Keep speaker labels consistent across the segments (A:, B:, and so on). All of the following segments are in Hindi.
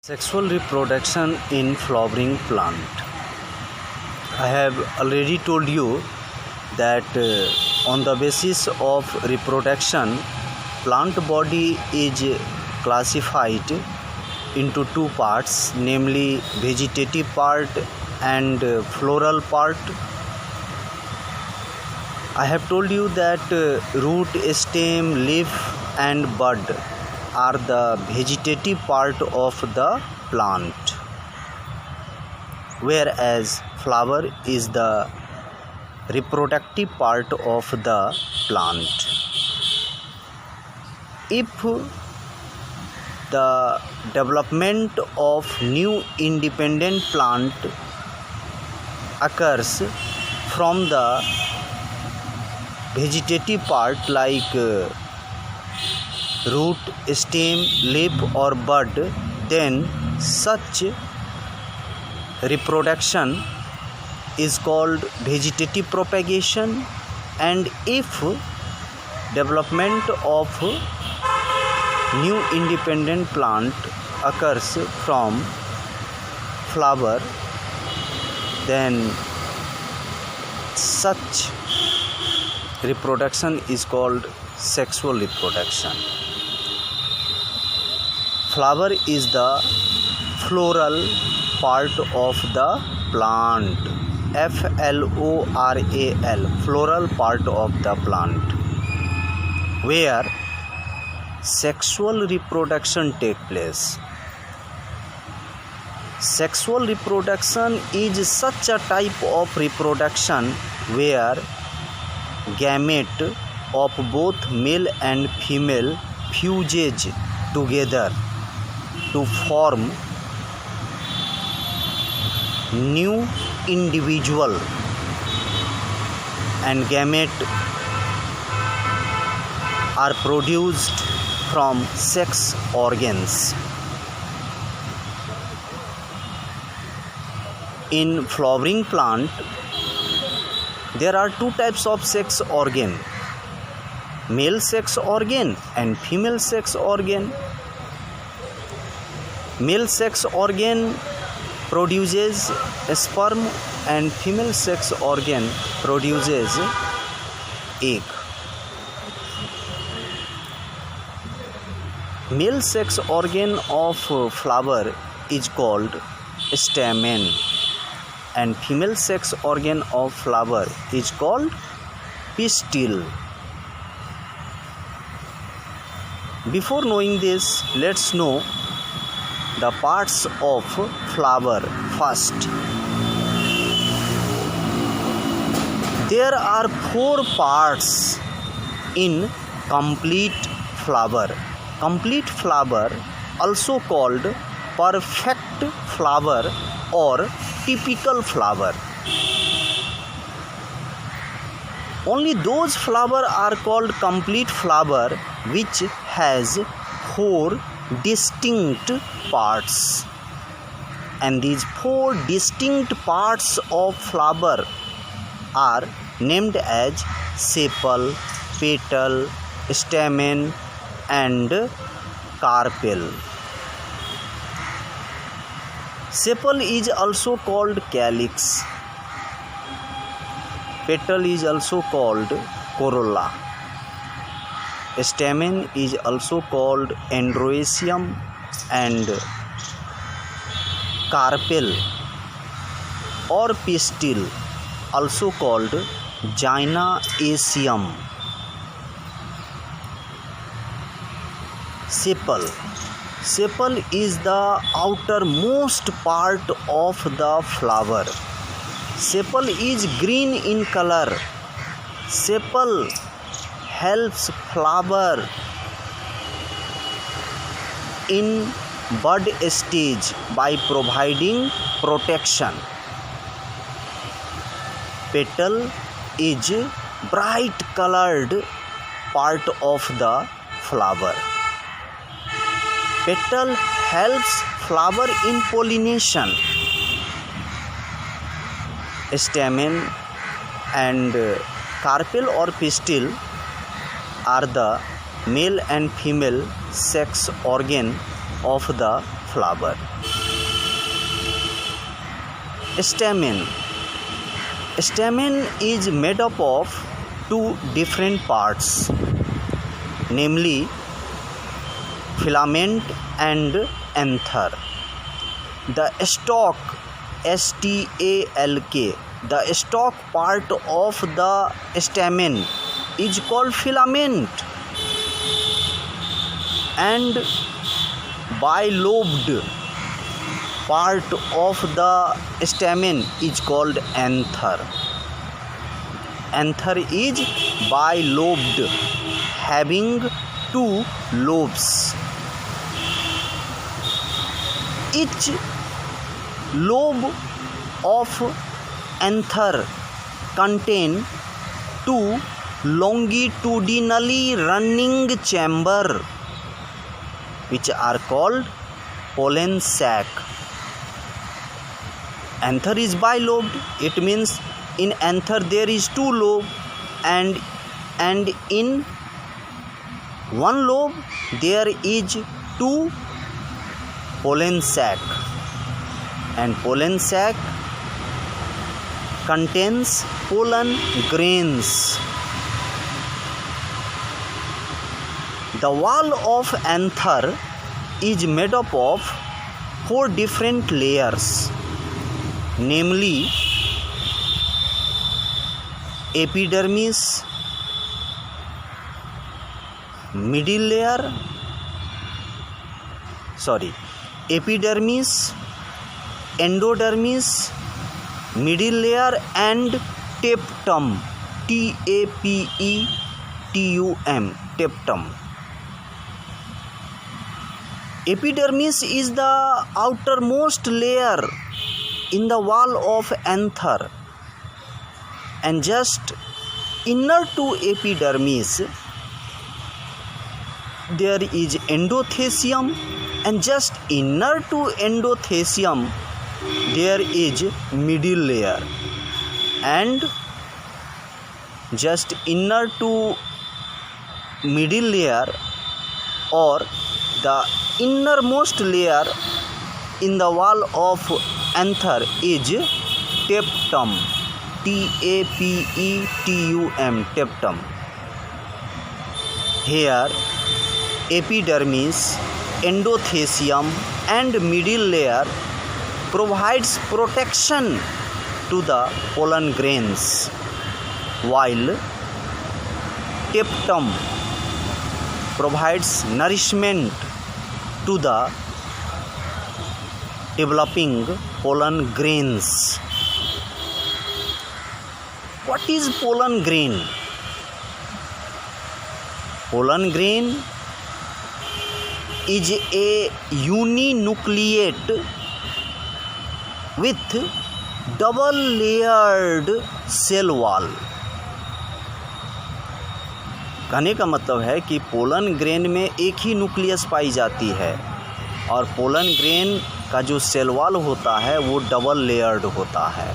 A: Sexual reproduction in flowering plant. I have already told you that on the basis of reproduction, plant body is classified into two parts, namely vegetative part and floral part. I have told you that root, stem, leaf and bud are the vegetative part of the plant, whereas flower is the reproductive part of the plant. If the development of new independent plant occurs from the vegetative part like root, stem, leaf or bud, then such reproduction is called vegetative propagation. And if development of new independent plant occurs from flower, then such reproduction is called sexual reproduction. Flower is the floral part of the plant. F-L-O-R-A-L, floral part of the plant, where sexual reproduction takes place. Sexual reproduction is such a type of reproduction where gamete of both male and female fuses together to form new individual, and gamete are produced from sex organs. In flowering plant, there are two types of sex organ: male sex organ and female sex organ. Male sex organ produces sperm and female sex organ produces egg. Male sex organ of flower is called stamen and female sex organ of flower is called pistil. Before knowing this, let's know the parts of flower first. There are four parts in complete flower. Complete flower, also called perfect flower or typical flower. Only those flowers are called complete flower which has four distinct parts, and these four distinct parts of flower are named as sepal, petal, stamen and carpel. Sepal is also called calyx. Petal is also called corolla. Stamen is also called androecium, and carpel or pistil also called gynoecium. Sepal. Sepal is the outermost part of the flower. Sepal is green in color. Sepal helps flower in bud stage by providing protection. Petal is bright colored part of the flower. Petal helps flower in pollination. Stamen and carpel or pistil are the male and female sex organ of the flower. Stamen. Stamen is made up of two different parts, namely filament and anther. The stalk, STALK, the stalk part of the stamen is called filament, and bilobed part of the stamen is called anther. Anther is bilobed, having two lobes. Each lobe of anther contain two longitudinally running chamber, which are called pollen sac. Anther is bilobed. It means in anther there is two lobe, and in one lobe there is two pollen sac, and pollen sac contains pollen grains. The wall of anther is made up of 4 different layers, namely epidermis, epidermis, endodermis, middle layer, and tapetum, TAPETUM, tapetum. Epidermis is the outermost layer in the wall of anther, and just inner to epidermis there is endothecium, and just inner to endothecium there is middle layer, and just inner to middle layer or the innermost layer in the wall of anther is tapetum, TAPETUM, tapetum. Here epidermis, endothecium and middle layer provides protection to the pollen grains, while tapetum provides nourishment to the developing pollen grains. What is pollen grain? Pollen grain is a uninucleate with double layered cell wall. कहने का मतलब है कि पोलन ग्रेन में एक ही न्यूक्लियस पाई जाती है, और पोलन ग्रेन का जो सेल वॉल होता है वो डबल लेयर्ड होता है।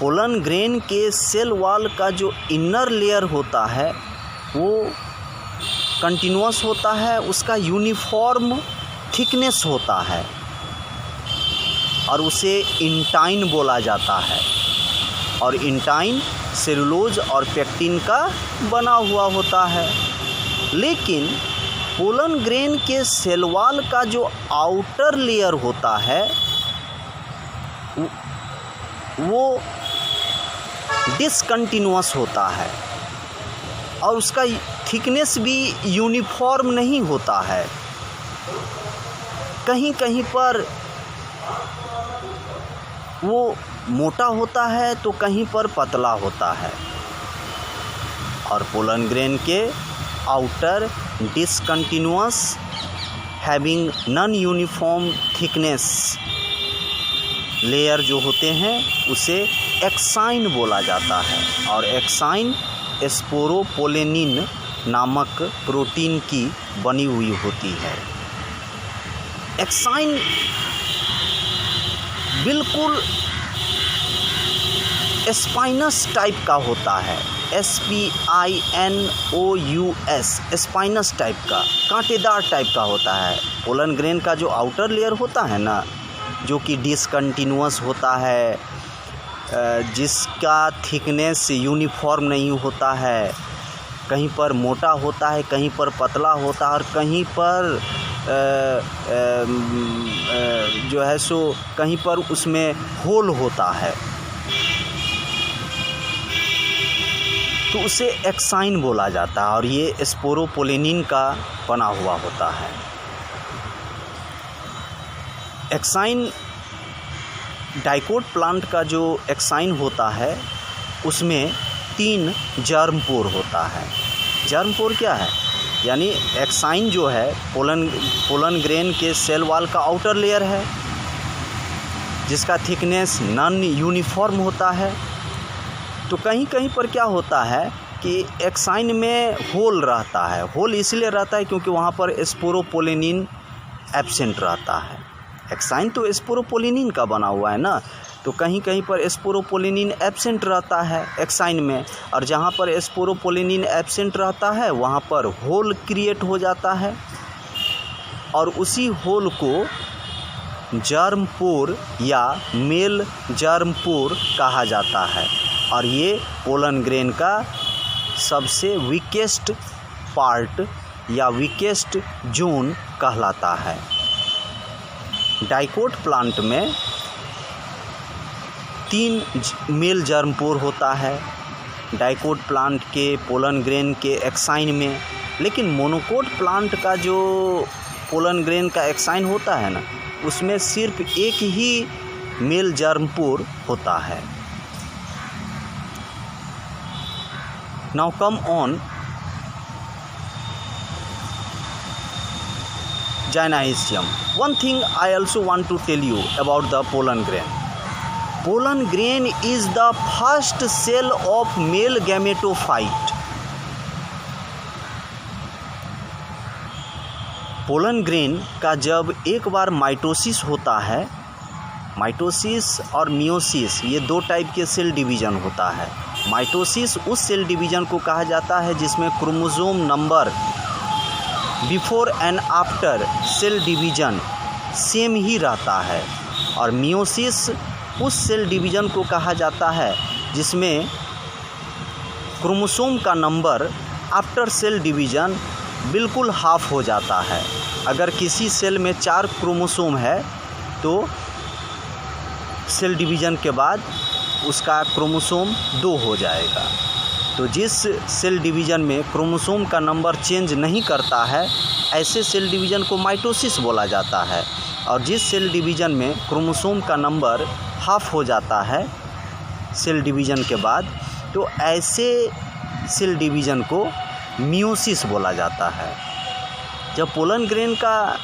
A: पोलन ग्रेन के सेल वॉल का जो इनर लेयर होता है वो कंटिन्यूअस होता है, उसका यूनिफॉर्म थिकनेस होता है और उसे इंटाइन बोला जाता है, और इंटाइन सेलुलोज और पेक्टिन का बना हुआ होता है। लेकिन पोलन ग्रेन के सेल वॉल का जो आउटर लेयर होता है वो डिसकंटिन्यूअस होता है और उसका थिकनेस भी यूनिफॉर्म नहीं होता है। कहीं कहीं पर वो मोटा होता है तो कहीं पर पतला होता है, और पोलन ग्रेन के outer discontinuous having non uniform thickness layer जो होते हैं उसे एक्साइन बोला जाता है, और एक्साइन स्पोरोपोलेनिन नामक प्रोटीन की बनी हुई होती है। एक्साइन बिल्कुल स्पाइनस टाइप का होता है, SPINOUS, स्पाइनस टाइप का, कांटेदार टाइप का होता है। पोलन ग्रेन का जो आउटर लेयर होता है ना, जो कि डिसकंटिन्यूअस होता है, जिसका थिकनेस यूनिफॉर्म नहीं होता है, कहीं पर मोटा होता है, कहीं पर पतला होता है और कहीं पर जो है सो कहीं पर उसमें होल होता है, तो उसे एक्साइन बोला जाता है और ये स्पोरोपोलेनिन का बना हुआ होता है। एक्साइन डाइकोट प्लांट का जो एक्साइन होता है उसमें 3 जर्म पोर होता है। जर्म पोर क्या है? यानी एक्साइन जो है पोलन ग्रेन के सेल वॉल का आउटर लेयर है, जिसका थिकनेस नॉन यूनिफॉर्म होता है। तो कहीं कहीं पर क्या होता है कि एक्साइन में होल रहता है। होल इसलिए रहता है क्योंकि वहाँ पर स्पोरोपोलेनिन एब्सेंट रहता है। एक्साइन तो स्पोरोपोलेनिन का बना हुआ है ना, तो कहीं कहीं पर स्पोरोपोलेनिन एब्सेंट रहता है एक्साइन में, और जहाँ पर स्पोरोपोलेनिन एब्सेंट रहता है वहाँ पर होल क्रिएट हो जाता है और उसी होल को जर्म पोर या मेल जर्म पोर कहा जाता है। और ये पोलन ग्रेन का सबसे वीकेस्ट पार्ट या वीकेस्ट जोन कहलाता है। डाइकोट प्लांट में 3 मेल जर्म पोर होता है डाइकोट प्लांट के पोलन ग्रेन के एक्साइन में, लेकिन मोनोकोट प्लांट का जो पोलन ग्रेन का एक्साइन होता है ना, उसमें सिर्फ एक ही मेल जर्म पोर होता है। Now come on gynoecium. One thing I also want to tell you about the pollen grain. Pollen grain is the first cell of male gametophyte. Pollen grain का जब एक बार माइटोसिस होता है, माइटोसिस और मियोसिस ये 2 टाइप के सेल डिवीज़न होता है। माइटोसिस उस सेल डिवीज़न को कहा जाता है जिसमें chromosome number before and after cell division same ही रहता है, और मियोसिस उस सेल डिवीज़न को कहा जाता है जिसमें क्रोमोसोम का नंबर आफ्टर सेल डिवीज़न बिल्कुल हाफ हो जाता है। अगर किसी सेल में 4 क्रोमोसोम है तो सेल डिवीज़न के बाद उसका क्रोमोसोम 2 हो जाएगा। तो जिस सेल डिवीज़न में क्रोमोसोम का नंबर चेंज नहीं करता है, ऐसे सेल डिवीज़न को माइटोसिस बोला जाता है। और जिस सेल डिवीज़न में क्रोमोसोम का नंबर हाफ हो जाता है सेल डिवीज़न के बाद, तो ऐसे सेल डिवीज़न को मियोसिस बोला जाता है। जब पोलन ग्रेन का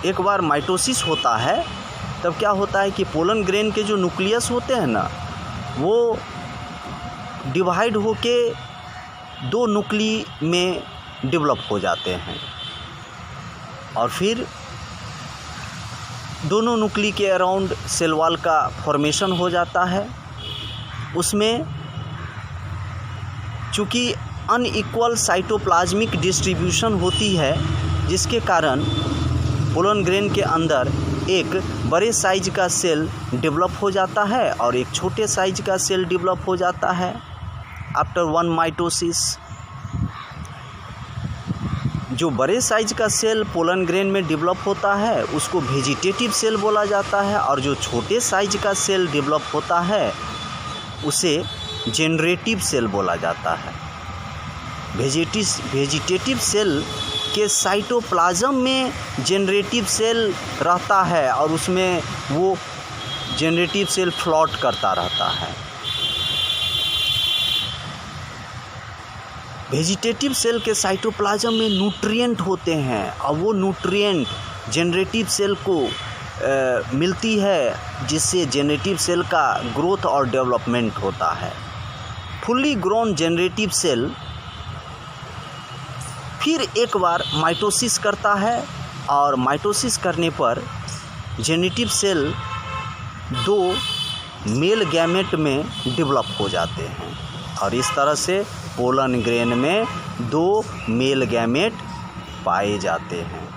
A: एक बार माइटोसिस होता है, तब क्या होता है कि पोलन ग्रेन के जो न्यूक्लियस होते हैं ना, वो डिवाइड होके 2 न्यूक्ली में डेवलप हो जाते हैं, और फिर दोनों न्यूक्ली के अराउंड सेल वॉल का फॉर्मेशन हो जाता है। उसमें चूँकि अनइक्वल साइटोप्लाज्मिक डिस्ट्रीब्यूशन होती है, जिसके कारण पोलन ग्रेन के अंदर एक बड़े साइज का सेल डेवलप हो जाता है और एक छोटे साइज का सेल डेवलप हो जाता है आफ्टर 1 माइटोसिस। जो बड़े साइज का सेल पोलन ग्रेन में डेवलप होता है उसको वेजिटेटिव सेल बोला जाता है, और जो छोटे साइज का सेल डेवलप होता है उसे जनरेटिव सेल बोला जाता है। वेजिटेटिव सेल के साइटोप्लाज्म में जनरेटिव सेल रहता है और उसमें वो जनरेटिव सेल फ्लॉट करता रहता है। वेजिटेटिव सेल के साइटोप्लाज्म में न्यूट्रिएंट होते हैं और वो न्यूट्रिएंट जनरेटिव सेल को मिलती है, जिससे जनरेटिव सेल का ग्रोथ और डेवलपमेंट होता है। फुल्ली ग्रोन जनरेटिव सेल फिर एक बार माइटोसिस करता है, और माइटोसिस करने पर जेनेटिव सेल 2 मेल गैमेट में डेवलप हो जाते हैं। और इस तरह से पोलन ग्रेन में 2 मेल गैमेट पाए जाते हैं।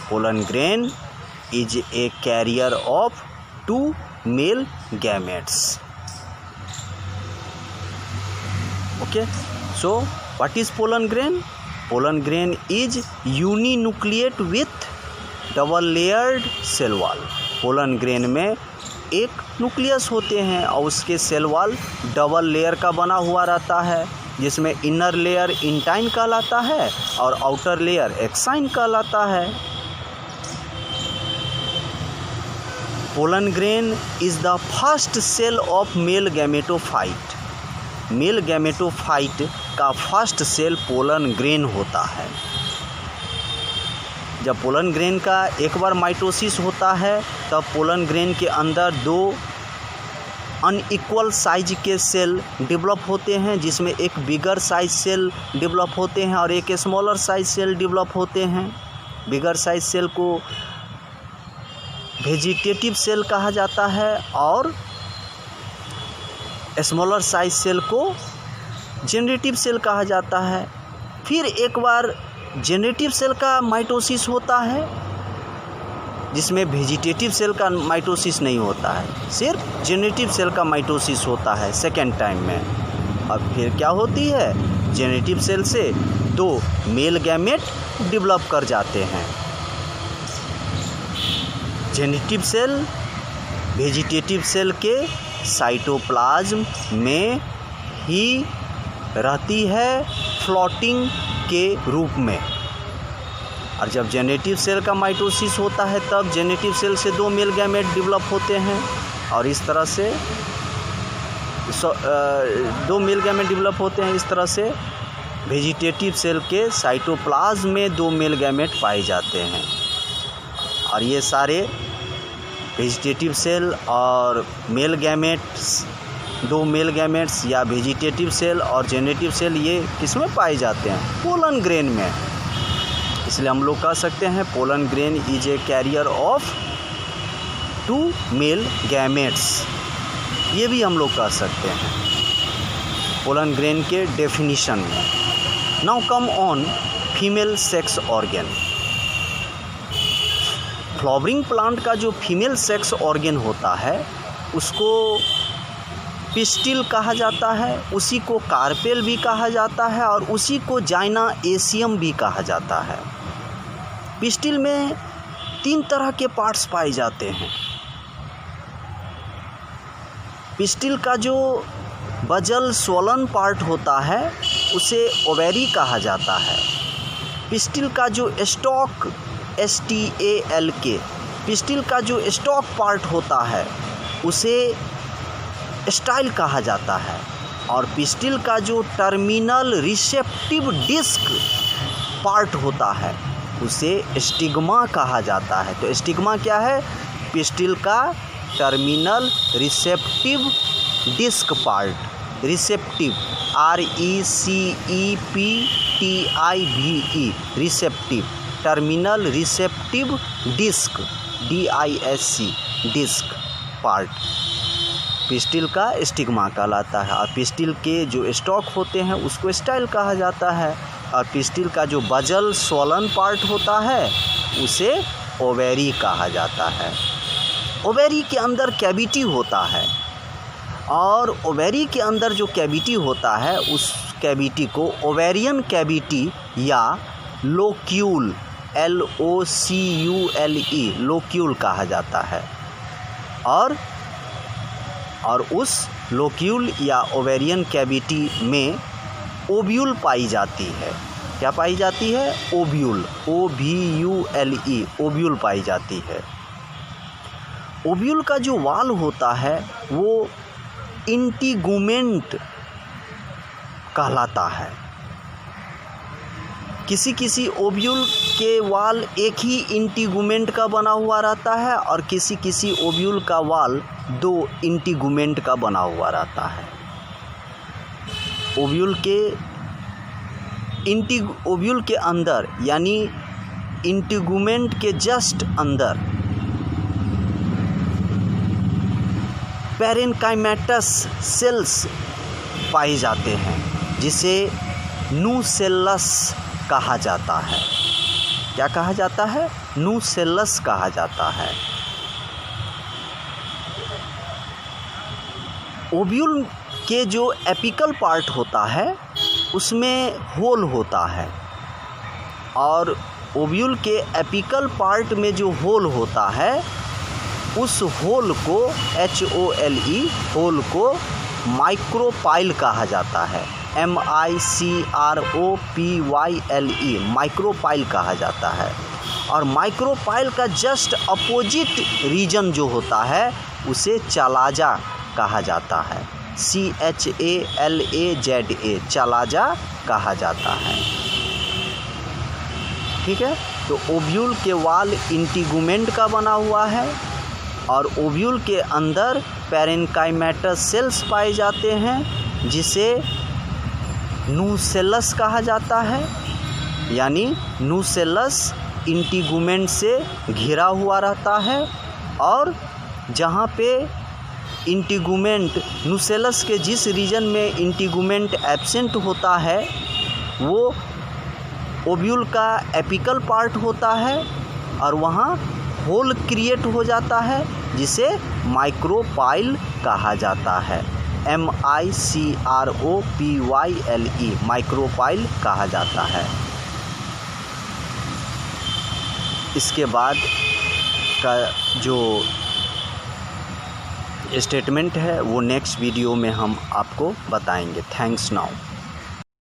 A: Pollen grain is a carrier of 2 male gametes. Okay, so what is pollen grain? Pollen grain is uninucleate with double layered cell wall. Pollen grain में एक न्यूक्लियस होते हैं और उसके सेल वॉल डबल लेयर का बना हुआ रहता है, जिसमें इनर लेयर इंटाइन कहलाता है और आउटर लेयर एक्साइन कहलाता है। Pollen grain is the first cell of male gametophyte. Male gametophyte का फर्स्ट सेल पोलन ग्रेन होता है। जब पोलन ग्रेन का एक बार माइटोसिस होता है तब पोलन ग्रेन के अंदर 2 अनइक्वल साइज के सेल डेवलप होते हैं, जिसमें एक बिगर साइज सेल डेवलप होते हैं और एक स्मॉलर साइज सेल डेवलप होते हैं। बिगर साइज सेल को वेजिटेटिव सेल कहा जाता है और स्मॉलर साइज सेल को जेनरेटिव सेल कहा जाता है। फिर एक बार जेनरेटिव सेल का माइटोसिस होता है, जिसमें वेजिटेटिव सेल का माइटोसिस नहीं होता है, सिर्फ जेनरेटिव सेल का माइटोसिस होता है सेकेंड टाइम में। और फिर क्या होती है, जेनरेटिव सेल से 2 मेल गैमेट डेवलप कर जाते हैं। जेनरेटिव सेल वेजिटेटिव सेल के साइटोप्लाज्म में ही रहती है फ्लोटिंग के रूप में। और जब जेनेटिव सेल का माइटोसिस होता है तब जेनेटिव सेल से 2 मेल गैमेट डेवलप होते हैं और इस तरह से 2 मेल गैमेट डेवलप होते हैं। इस तरह से वेजिटेटिव सेल के साइटोप्लाज्म में 2 मेल गैमेट पाए जाते हैं। और ये सारे वेजिटेटिव सेल और मेल गैमेट्स, 2 मेल गैमेट्स या वेजिटेटिव सेल और जेनेटिव सेल, ये किसमें पाए जाते हैं, पोलन ग्रेन में। इसलिए हम लोग कह सकते हैं pollen grain is a carrier of 2 male gametes. ये भी हम लोग कह सकते हैं पोलन ग्रेन के डेफिनेशन में। Now come on female sex organ. Flowering plant का जो फीमेल सेक्स ऑर्गन होता है उसको पिस्टिल कहा जाता है, उसी को कार्पेल भी कहा जाता है और उसी को जाइना एसियम भी कहा जाता है। पिस्टिल में 3 तरह के पार्ट्स पाए जाते हैं। पिस्टिल का जो बजल स्वोलन पार्ट होता है उसे ओवेरी कहा जाता है। पिस्टिल का जो स्टॉक STALK, पिस्टिल का जो स्टॉक पार्ट होता है उसे स्टाइल कहा जाता है। और पिस्टिल का जो टर्मिनल रिसेप्टिव डिस्क पार्ट होता है उसे स्टिग्मा कहा जाता है। तो स्टिग्मा क्या है, पिस्टिल का terminal receptive disc part, receptive RECEPTIVE, receptive, terminal receptive disc DISC, disc part pistil का स्टिग्मा कहलाता है। और पिस्टिल के जो स्टॉक होते हैं उसको स्टाइल कहा जाता है। और पिस्टिल का जो बजल स्वोलन पार्ट होता है उसे ओवेरी कहा जाता है। ओवेरी के अंदर कैविटी होता है और ओवेरी के अंदर जो कैविटी होता है उस कैविटी को ओवेरियन कैविटी या लोक्यूल LOCULE लोक्यूल कहा जाता है। और उस लोक्यूल या ओवेरियन कैविटी में ओव्यूल पाई जाती है। क्या पाई जाती है, ओव्यूल, OVULE, ओव्यूल पाई जाती है। ओव्यूल का जो वाल होता है वो इंटीगुमेंट कहलाता है। किसी ओव्यूल के वाल एक ही इंटीगुमेंट का बना हुआ रहता है और किसी ओव्यूल का वाल 2 इंटीगुमेंट का बना हुआ रहता है। ओव्यूल के अंदर यानी इंटीगुमेंट के जस्ट अंदर पैरेन्काइमेटस सेल्स पाए जाते हैं, जिसे नुसेल्लस कहा जाता है। क्या कहा जाता है? नुसेल्लस कहा जाता है। ओव्यूल के जो एपिकल पार्ट होता है उसमें होल होता है, और ओव्यूल के एपिकल पार्ट में जो होल होता है उस होल को HOLE होल को माइक्रोपाइल कहा जाता है। MICROPYLE माइक्रोपाइल कहा जाता है। और माइक्रोपाइल का जस्ट अपोजिट रीजन जो होता है उसे चालाजा कहा जाता है। CHALAZA चालाजा कहा जाता है। ठीक है, तो ओव्यूल के वाल इंटीगुमेंट का बना हुआ है और ओव्यूल के अंदर पैरेन्काइमेटस सेल्स पाए जाते हैं, जिसे नुसेल्लस कहा जाता है। यानी नुसेल्लस इंटीगुमेंट से घिरा हुआ रहता है, और जहाँ पे इंटीगुमेंट नुसेल्लस के जिस रीजन में इंटीगुमेंट एब्सेंट होता है वो ओव्यूल का एपिकल पार्ट होता है, और वहाँ होल क्रिएट हो जाता है जिसे माइक्रोपाइल कहा जाता है। MICROPYLE माइक्रोपाइल कहा जाता है। इसके बाद का जो स्टेटमेंट है वो नेक्स्ट वीडियो में हम आपको बताएंगे। Thanks now.